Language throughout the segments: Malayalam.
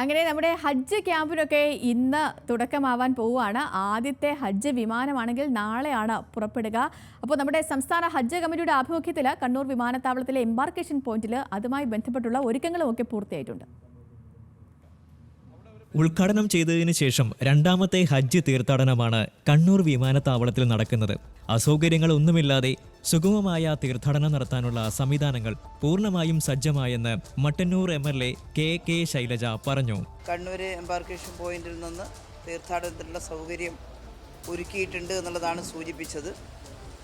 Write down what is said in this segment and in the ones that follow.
അങ്ങനെ നമ്മുടെ ഹജ്ജ് ക്യാമ്പിനൊക്കെ ഇന്ന് തുടക്കമാവാൻ പോവുകയാണ്. ആദ്യത്തെ ഹജ്ജ് വിമാനമാണെങ്കിൽ നാളെയാണ് പുറപ്പെടുക. അപ്പോൾ നമ്മുടെ സംസ്ഥാന ഹജ്ജ് കമ്മിറ്റിയുടെ ആഭിമുഖ്യത്തിൽ കണ്ണൂർ വിമാനത്താവളത്തിലെ എംബാർക്കേഷൻ പോയിന്റിൽ അതുമായി ബന്ധപ്പെട്ടുള്ള ഒരുക്കങ്ങളും ഒക്കെ പൂർത്തിയായിട്ടുണ്ട്. ഉദ്ഘാടനം ചെയ്തതിനു ശേഷം രണ്ടാമത്തെ ഹജ്ജ് തീർത്ഥാടനമാണ് കണ്ണൂർ വിമാനത്താവളത്തിൽ നടക്കുന്നത്. അസൗകര്യങ്ങളൊന്നുമില്ലാതെ സുഗമമായ തീർത്ഥാടനം നടത്താനുള്ള സംവിധാനങ്ങൾ പൂർണ്ണമായും സജ്ജമായെന്ന് മട്ടന്നൂർ MLA കെ ശൈലജ പറഞ്ഞു. കണ്ണൂർ എംബാർക്കേഷൻ പോയിന്റിൽ നിന്ന് തീർത്ഥാടനത്തിനുള്ള സൗകര്യം ഒരുക്കിയിട്ടുണ്ട് എന്നുള്ളതാണ് സൂചിപ്പിച്ചത്.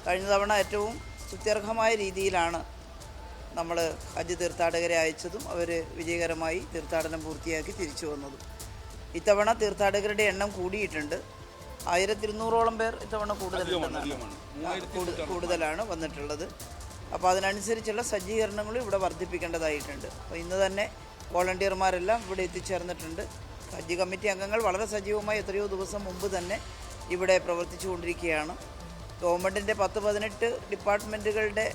കഴിഞ്ഞ തവണ ഏറ്റവും സ്തുത്യർഹമായ രീതിയിലാണ് നമ്മൾ ഹജ്ജ് തീർത്ഥാടകരെ അയച്ചതും അവർ വിജയകരമായി തീർത്ഥാടനം പൂർത്തിയാക്കി തിരിച്ചു വന്നതും. ഇത്തവണ തീർത്ഥാടകരുടെ എണ്ണം കൂടിയിട്ടുണ്ട്. 1200ഓളം പേർ ഇത്തവണ കൂടുതലാണ് വന്നിട്ടുള്ളത്. അപ്പോൾ അതിനനുസരിച്ചുള്ള സജ്ജീകരണങ്ങളും ഇവിടെ വർദ്ധിപ്പിക്കേണ്ടതായിട്ടുണ്ട്. അപ്പോൾ ഇന്ന് തന്നെ വോളണ്ടിയർമാരെല്ലാം ഇവിടെ എത്തിച്ചേർന്നിട്ടുണ്ട്. ഹജ്ജ് കമ്മിറ്റി അംഗങ്ങൾ വളരെ സജീവമായി എത്രയോ ദിവസം മുമ്പ് തന്നെ ഇവിടെ പ്രവർത്തിച്ചുകൊണ്ടിരിക്കുകയാണ്. ഗവൺമെൻറ്റിൻ്റെ 10-18 ഡിപ്പാർട്ട്മെൻറ്റുകളുടെ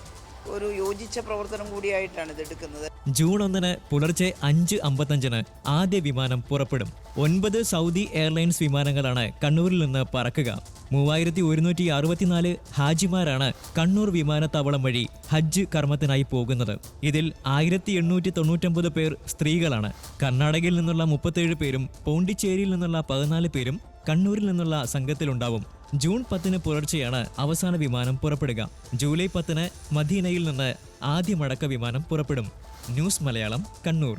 ഒരു യോജിച്ച പ്രവർത്തനം കൂടിയായിട്ടാണ് ഇത് എടുക്കുന്നത്. ജൂൺ 1 പുലർച്ചെ 5:55 ആദ്യ വിമാനം പുറപ്പെടും. 9 സൗദി എയർലൈൻസ് വിമാനങ്ങളാണ് കണ്ണൂരിൽ നിന്ന് പറക്കുക. 3164 ഹാജിമാരാണ് കണ്ണൂർ വിമാനത്താവളം വഴി ഹജ്ജ് കർമ്മത്തിനായി പോകുന്നത്. ഇതിൽ 1899 പേർ സ്ത്രീകളാണ്. കർണാടകയിൽ നിന്നുള്ള 37 പേരും പോണ്ടിച്ചേരിയിൽ നിന്നുള്ള 14 പേരും കണ്ണൂരിൽ നിന്നുള്ള സംഘത്തിലുണ്ടാവും. ജൂൺ 10 പുലർച്ചെയാണ് അവസാന വിമാനം പുറപ്പെടുക. ജൂലൈ 10 മദീനയിൽ നിന്ന് ആദ്യ മടക്ക വിമാനം പുറപ്പെടും. ന്യൂസ് മലയാളം, കണ്ണൂർ.